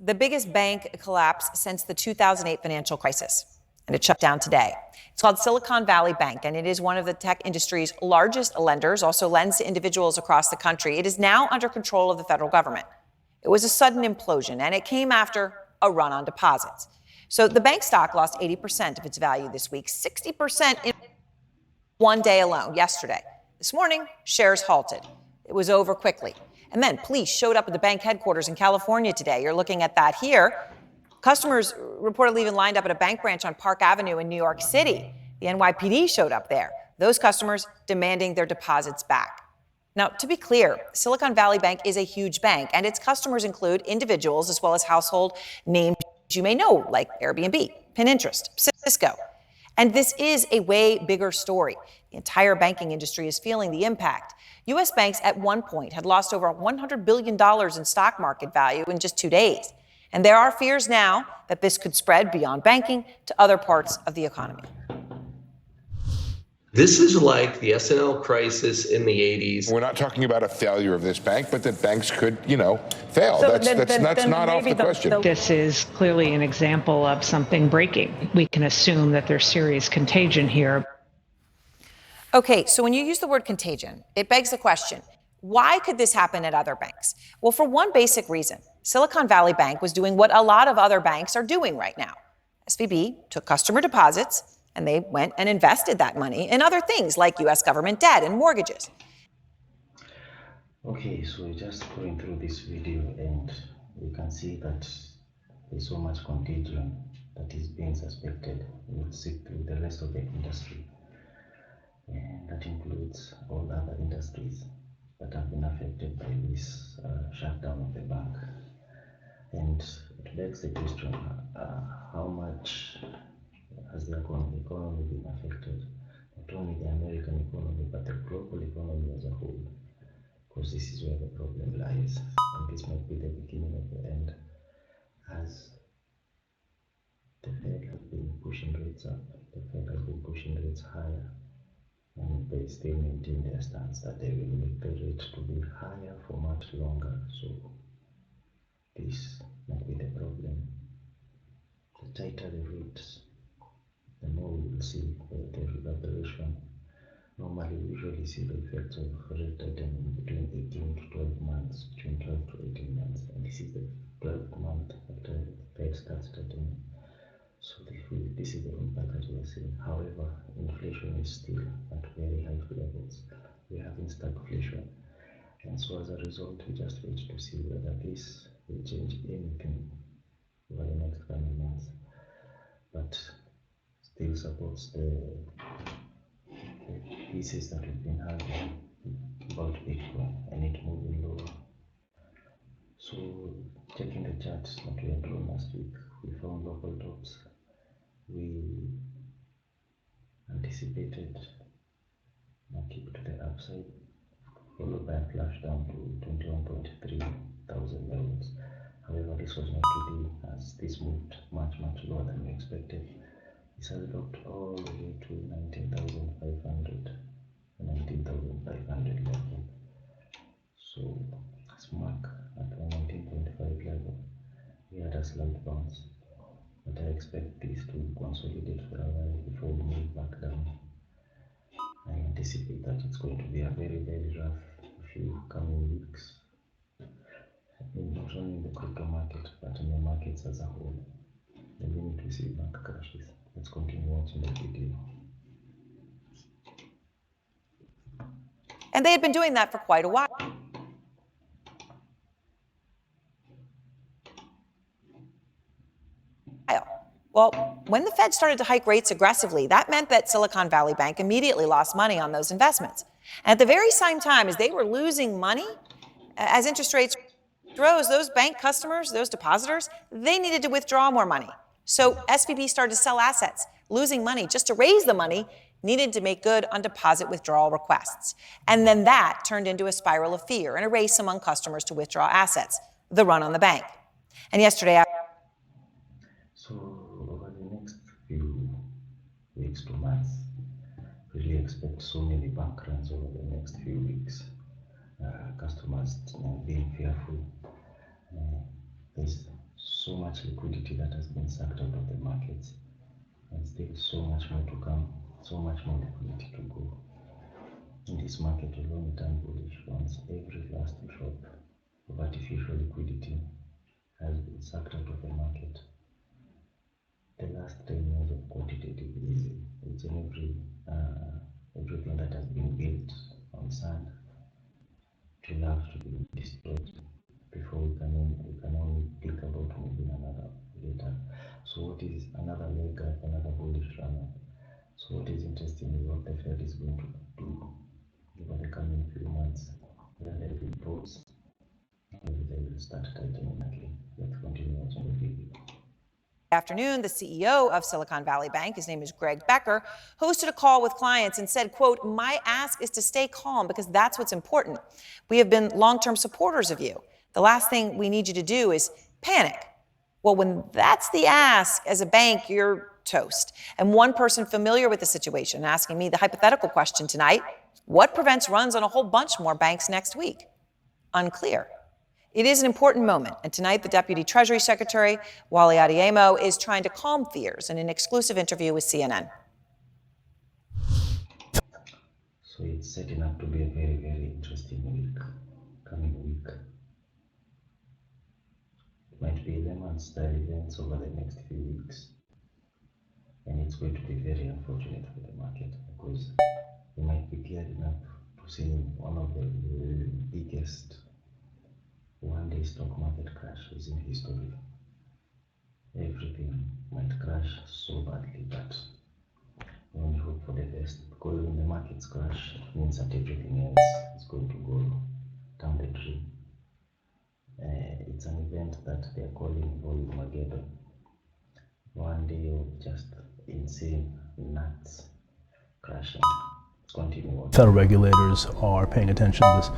the biggest bank collapse since the 2008 financial crisis, and it shut down today. It's called Silicon Valley Bank, and it is one of the tech industry's largest lenders, also lends to individuals across the country. It is now under control of the federal government. It was a sudden implosion, and it came after a run on deposits. So the bank stock lost 80% of its value this week, 60% in one day alone, yesterday. This morning, shares halted. It was over quickly. And then police showed up at the bank headquarters in California today. You're looking at that here. Customers reportedly even lined up at a bank branch on Park Avenue in New York City. The NYPD showed up there. Those customers demanding their deposits back. Now, to be clear, Silicon Valley Bank is a huge bank, and its customers include individuals as well as household names you may know, like Airbnb, Pinterest, Cisco. And this is a way bigger story. The entire banking industry is feeling the impact. U.S. banks at one point had lost over $100 billion in stock market value in just 2 days. And there are fears now that this could spread beyond banking to other parts of the economy. This is like the S&L crisis in the 80s. We're not talking about a failure of this bank, but that banks could, fail. So that's not off the question. This is clearly an example of something breaking. We can assume that there's serious contagion here. Okay, so when you use the word contagion, it begs the question, why could this happen at other banks? Well, for one basic reason, Silicon Valley Bank was doing what a lot of other banks are doing right now. SVB took customer deposits, and they went and invested that money in other things like U.S. government debt and mortgages. Okay, so we're just going through this video, and we can see that there's so much contagion that is being suspected. We'll see through the rest of the industry, and that includes all other industries that have been affected by this shutdown of the bank. And it begs the question, how much has the economy been affected? Not only the American economy, but the global economy as a whole, because this is where the problem lies, and this might be the beginning of the end, as the Fed has been pushing rates up, the Fed has been pushing rates higher, and they still maintain their stance that they will make the rate to be higher for much longer. So this might be the problem. The tighter the rates, the more we will see the reverberation. Normally, we usually see the effects of rate tightening between 18 to 12 months, between 12 to 18 months, and this is the 12th month after the Fed starts tightening. So this is the impact that we are seeing. However, inflation is still at very high levels. We are having stagflation, and so as a result, we just wait to see whether this will change anything over the next coming months. But still supports the thesis that we've been having about Bitcoin and it moving lower. So checking the charts that we had drawn last week, we found local tops. We anticipated market to the upside, followed by a flash down to 21.3 thousand levels. However, this was not to be, as this moved much lower than we expected. This has dropped all the way to 19,500 level. So, as mark at the 19.5 level, we had a slight bounce, but I expect this to consolidate for a while before we move back down. I anticipate that it's going to be a very, very rough few coming weeks, not only in the crypto market, but in the markets as a whole. The minute we see bank crashes. Let's continue watching the video. And they had been doing that for quite a while. Well, when the Fed started to hike rates aggressively, that meant that Silicon Valley Bank immediately lost money on those investments. And at the very same time as they were losing money, as interest rates rose, those bank customers, those depositors, they needed to withdraw more money. So SVB started to sell assets, losing money just to raise the money needed to make good on deposit withdrawal requests. And then that turned into a spiral of fear and a race among customers to withdraw assets, the run on the bank. And yesterday, so over the next few weeks to months, really expect so many bank runs over the next few weeks. Customers being fearful. There's much liquidity that has been sucked out of the markets, and still so much more to come, so much more liquidity to go. In this market alone, it turned bullish once every last drop of artificial liquidity has been sucked out of the market. The last 10 years of quantitative easing, each and everything that has been built on sand will have to be destroyed before we can only think about moving another later. So what is another leg up, another bullish run up? So what is interesting is what the Fed is going to do over the coming few months. When the reports, they will start tightening again. Let's continue watching the video. Afternoon, the CEO of Silicon Valley Bank, his name is Greg Becker, hosted a call with clients and said, quote, "My ask is to stay calm because that's what's important. We have been long-term supporters of you. The last thing we need you to do is panic." Well, when that's the ask as a bank, you're toast. And one person familiar with the situation asking me the hypothetical question tonight, what prevents runs on a whole bunch more banks next week? Unclear. It is an important moment, and tonight the Deputy Treasury Secretary, Wally Adeyemo, is trying to calm fears in an exclusive interview with CNN. So it's setting up to be a very, very interesting week, coming week. It might be Lehman-style events over the next few weeks, and it's going to be very unfortunate for the market because we might be gearing up to see one of the biggest one-day stock market crashes in history. Everything might crash so badly that we only hope for the best, because when the markets crash, it means that everything else is going to go down the tree. It's an event that they are calling Volumageddon. One day of just insane, nuts crashing. Continue. Federal regulators are paying attention to this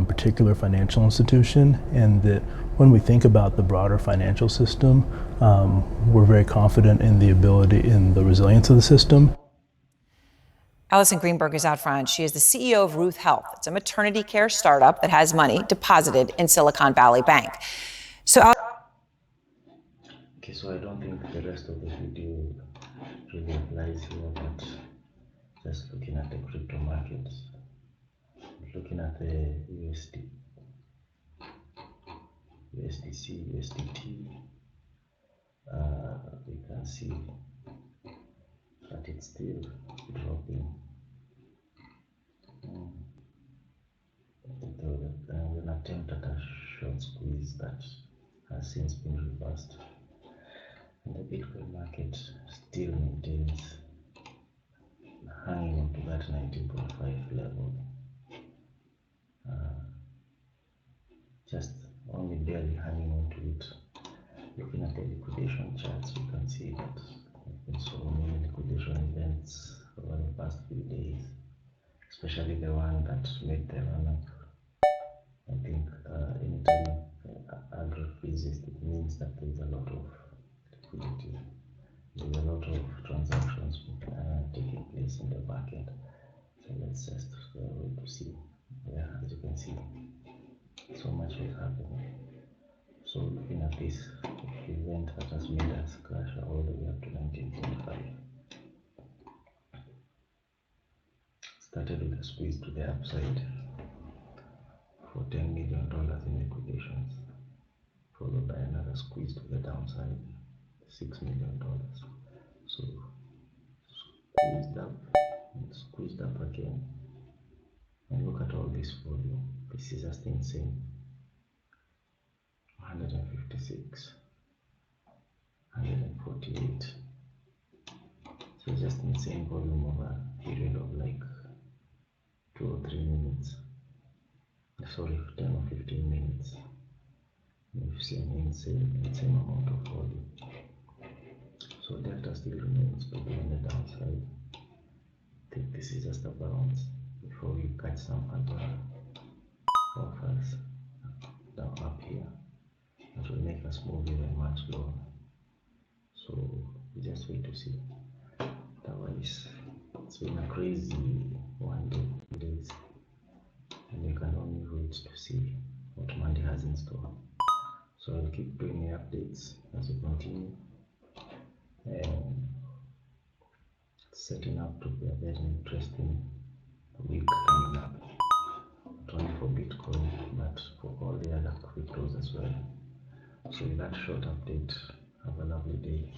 particular financial institution, and that when we think about the broader financial system, we're very confident in the ability, in the resilience of the system. Allison Greenberg is out front. She is the CEO of Ruth Health. It's a maternity care startup that has money deposited in Silicon Valley Bank. So I don't think the rest of the video really applies here, but just looking at the crypto markets, looking at the USDC, USDT, we can see that it's still dropping. There was an attempt at a short squeeze that has since been reversed, and the Bitcoin market still maintains hanging on to that 19.5 level, just only barely hanging on to it. Looking at the liquidation charts, you can see that there have been so many liquidation events over the past few days, especially the one that made the run-up. I think anytime agro freezes, it means that there's a lot of liquidity. There's a lot of transactions taking place in the back end. So let's just wait to see. Yeah, as you can see, so much is happening. So looking at this event that has made us crash all the way up to 19.5. Started with a squeeze to the upside for $10 million in liquidations, followed by another squeeze to the downside, $6 million. So squeezed up again. And look at all this volume. This is just insane. 156, 148. So just insane volume over a period of like 2 or 3 minutes. Sorry, 10 or 15 minutes. We've seen insane amount of volume. So delta still remains to be on the downside. I think this is just a bounce before we catch some other offers down up here that will make us move even much lower. So we just wait to see. Otherwise, it's been a crazy 1 day, 2 days, and we can only wait to see what Monday has in store. So we'll keep doing the updates as we continue, and setting up to be a very interesting week coming up, not only for Bitcoin but for all the other cryptos as well. So with that short update, have a lovely day.